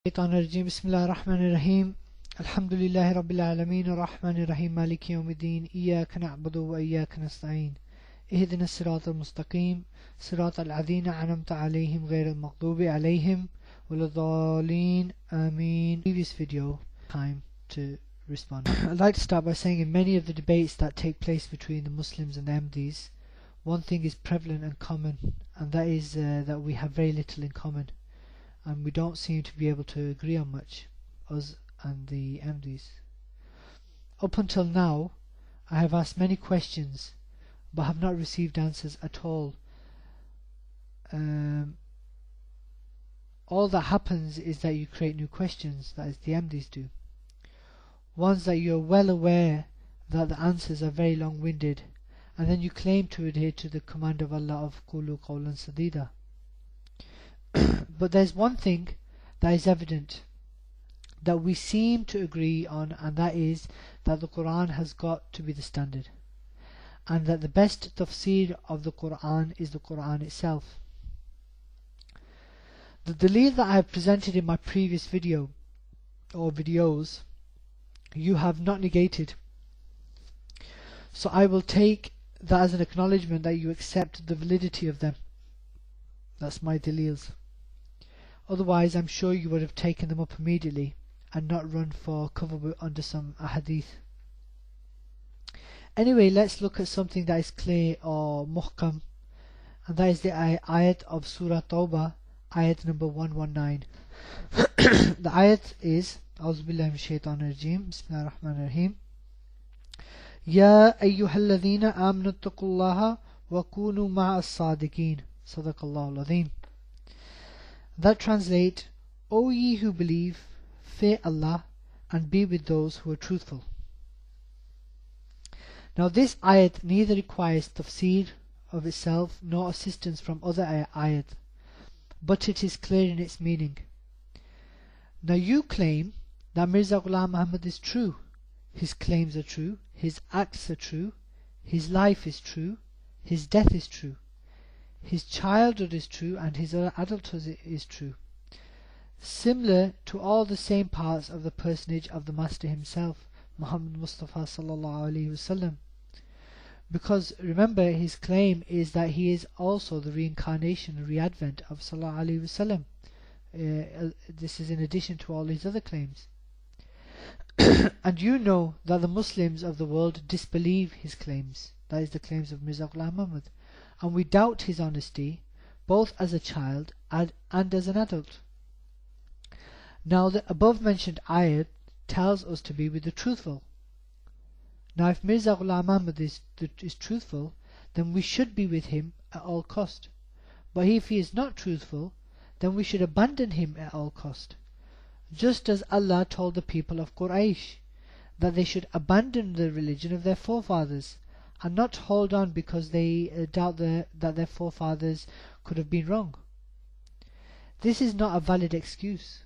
الشيطان الرجيم بسم الله الرحمن الرحيم الحمد لله رب العالمين الرحمن الرحيم مالك يوم الدين إياك نعبد وإياك نستعين اهدنا الصراط المستقيم صراط الذين أنعمت عليهم غير المغضوب عليهم ولا الضالين آمين. Previous video, time to respond. I'd like to start by saying in many of the debates that take place between the Muslims and the Ahmadis, one thing is prevalent and common, and that is that we have very little in common. And we don't seem to be able to agree on much, us and the Ahmadis. Up until now, I have asked many questions, but have not received answers at all. All that happens is that you create new questions, that is the Ahmadis do. Ones that you're well aware that the answers are very long-winded, and then you claim to adhere to the command of Allah of Qulu Qawlan Sadida. But there's one thing that is evident that we seem to agree on, and that is that the Quran has got to be the standard, and that the best tafsir of the Quran is the Quran itself. The dalil that I have presented in my previous video or videos you have not negated, so I will take that as an acknowledgement that you accept the validity of them. That's my dalils. Otherwise, I'm sure you would have taken them up immediately and not run for cover under some ahadith. Anyway, let's look at something that is clear or muhkam, and that is the ayat of Surah Tawbah, ayat number 119. The ayat is A'udhu billahi minash shaitanir rajeem, Bismillahir Rahmanir Rahim. Ya ayyuhalladhina amanu taqullaha wa kunu ma'as sadiqin. Sadaqallahu al-azim. That translate, O ye who believe, fear Allah and be with those who are truthful. Now this ayat neither requires tafsir of itself nor assistance from other ayat, but it is clear in its meaning. Now you claim that Mirza Ghulam Muhammad is true. His claims are true, his acts are true, his life is true, his death is true, his childhood is true, and his adulthood is true, similar to all the same parts of the personage of the Master himself, Muhammad Mustafa sallallahu alaihi wasallam. Because remember, his claim is that he is also the reincarnation, re-advent of sallallahu alaihi wasallam. This is in addition to all his other claims. And you know that the Muslims of the world disbelieve his claims, that is the claims of Mirza Ghulam Muhammad, and we doubt his honesty both as a child and as an adult. Now the above mentioned ayat tells us to be with the truthful. Now if Mirza Ghulam Muhammad is truthful, then we should be with him at all cost. But if he is not truthful, then we should abandon him at all cost. Just as Allah told the people of Quraysh that they should abandon the religion of their forefathers and not hold on because they doubt that their forefathers could have been wrong. This is not a valid excuse.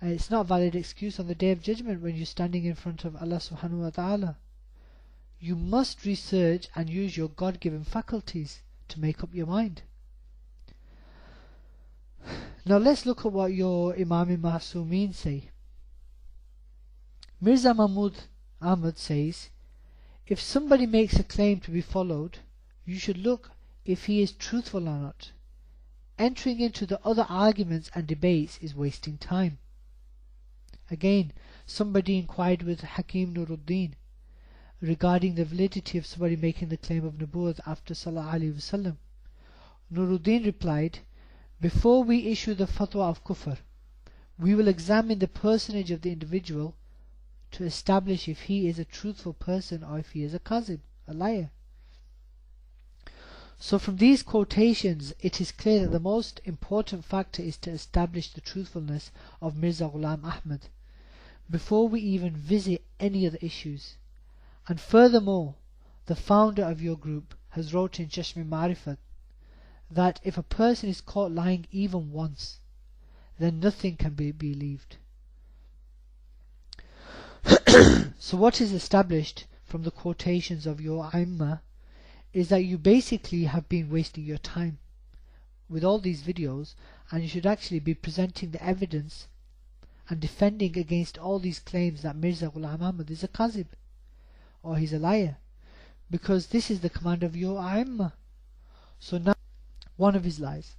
It's not a valid excuse on the Day of Judgment when you're standing in front of Allah subhanahu wa ta'ala. You must research and use your God-given faculties to make up your mind. Now let's look at what your Imam-e-Ma'sumin say. Mirza Mahmud Ahmad says, if somebody makes a claim to be followed, you should look if he is truthful or not. Entering into the other arguments and debates is wasting time. Again, somebody inquired with Hakim Nuruddin regarding the validity of somebody making the claim of Nabuwat after Sallallahu Alaihi Wasallam. Nuruddin replied, before we issue the fatwa of kufr, we will examine the personage of the individual to establish if he is a truthful person or if he is a kazib, a liar. So from these quotations, it is clear that the most important factor is to establish the truthfulness of Mirza Ghulam Ahmad before we even visit any other issues. And furthermore, the founder of your group has wrote in Chashme-Marifat that if a person is caught lying even once, then nothing can be believed. So what is established from the quotations of your Aimma is that you basically have been wasting your time with all these videos and you should actually be presenting the evidence and defending against all these claims that Mirza Ghulam Ahmad is a Kazib or he's a liar, because this is the command of your A'imma. So now, one of his lies.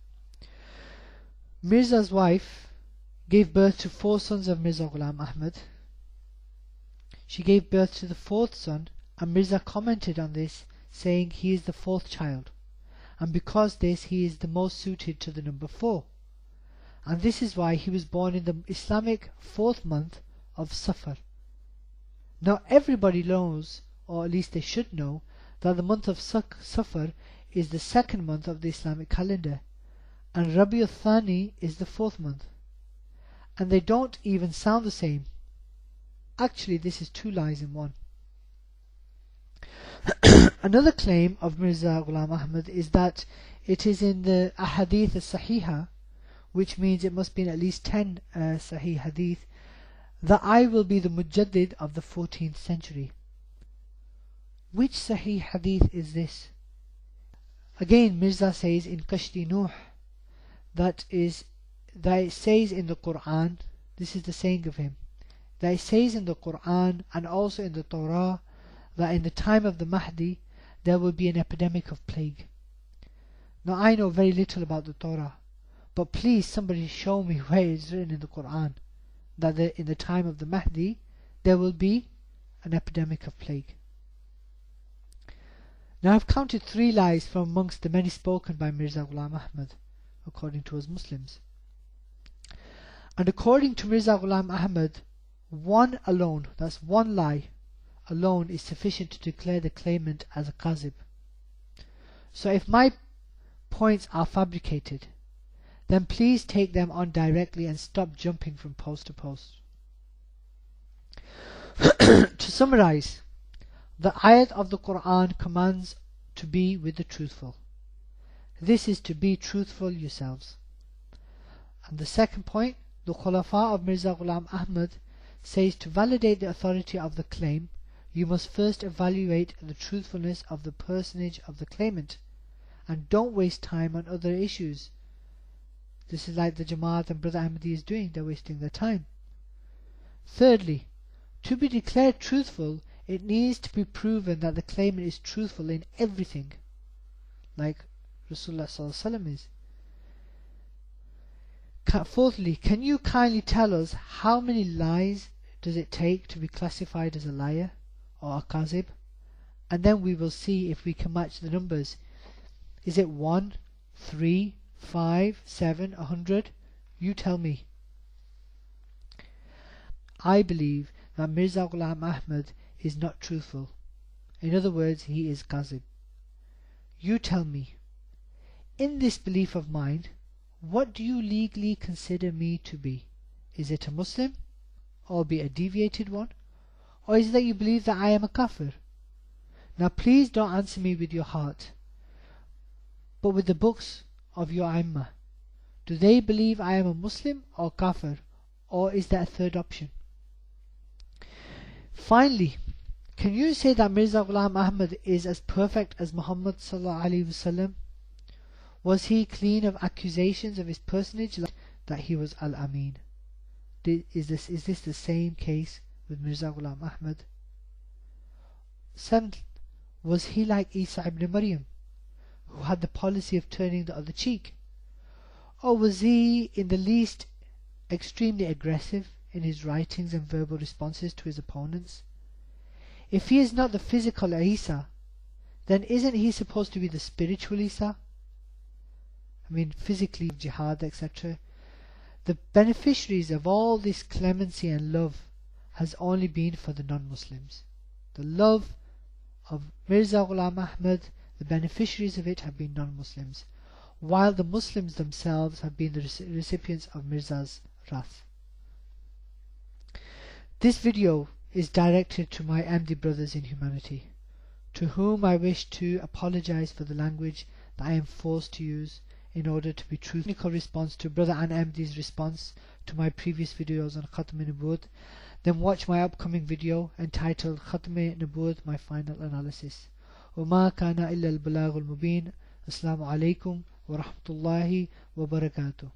Mirza's wife gave birth to 4 sons of Mirza Ghulam Ahmad. She gave birth to the 4th son, and Mirza commented on this, saying he is the 4th child, and because this he is the most suited to the number 4. And this is why he was born in the Islamic 4th month of Safar. Now everybody knows, or at least they should know, that the month of Safar is the 2nd month of the Islamic calendar, and Rabi'ul Thani is the 4th month. And they don't even sound the same. Actually, this is 2 lies in one. Another claim of Mirza Ghulam Ahmad is that it is in the Ahadith as-Sahiha, which means it must be in at least 10 Sahih Hadith, that I will be the Mujaddid of the 14th century. Which Sahih Hadith is this? Again, Mirza says in Kashti Nuh that it says in the Quran, this is the saying of him, that it says in the Quran and also in the Torah that in the time of the Mahdi there will be an epidemic of plague. Now I know very little about the Torah, but please somebody show me where it's written in the Quran that in the time of the Mahdi there will be an epidemic of plague. Now I've counted 3 lies from amongst the many spoken by Mirza Ghulam Ahmad, according to us Muslims. And according to Mirza Ghulam Ahmad, one alone, that's 1 lie alone, is sufficient to declare the claimant as a Kazib. So if my points are fabricated, then please take them on directly and stop jumping from post to post. To summarize, the ayat of the Quran commands to be with the truthful. This is to be truthful yourselves. And the second point, the Khulafa of Mirza Ghulam Ahmad says to validate the authority of the claim, you must first evaluate the truthfulness of the personage of the claimant, and don't waste time on other issues. This is like the Jamaat and Brother Ahmadi is doing, they're wasting their time. Thirdly, to be declared truthful, it needs to be proven that the claimant is truthful in everything, like Rasulullah ﷺ is. Fourthly, can you kindly tell us how many lies does it take to be classified as a liar or a Kazib? And then we will see if we can match the numbers. Is it 1, 3, 5, 7, 100? You tell me. I believe that Mirza Ghulam Ahmad is not truthful. In other words, he is Kazib. You tell me, in this belief of mine, what do you legally consider me to be? Is it a Muslim, or be a deviated one, or is it that you believe that I am a kafir? Now please don't answer me with your heart, but with the books of your Aimma. Do they believe I am a Muslim or kafir, or is there a third option? Finally, can you say that Mirza Ghulam Ahmad is as perfect as Muhammad sallallahu alaihi wasallam? Was he clean of accusations of his personage, like that he was Al-Amin? Is this the same case with Mirza Ghulam Ahmad? Seventh, was he like Isa ibn Maryam, who had the policy of turning the other cheek? Or was he in the least extremely aggressive in his writings and verbal responses to his opponents? If he is not the physical Isa, then isn't he supposed to be the spiritual Isa? I mean, physically, jihad, etc. The beneficiaries of all this clemency and love has only been for the non-Muslims. The love of Mirza Ghulam Ahmad, the beneficiaries of it have been non-Muslims, while the Muslims themselves have been the recipients of Mirza's wrath. This video is directed to my Ahmadi brothers in humanity, to whom I wish to apologize for the language that I am forced to use in order to be truthful. Technical response to Brother An Ahmadi's response to my previous videos on Khatme Nabuwat, then watch my upcoming video entitled Khatme Nabuwat, my final analysis. وما كان إلا البلاغ المبين. السلام عليكم ورحمة الله وبركاته.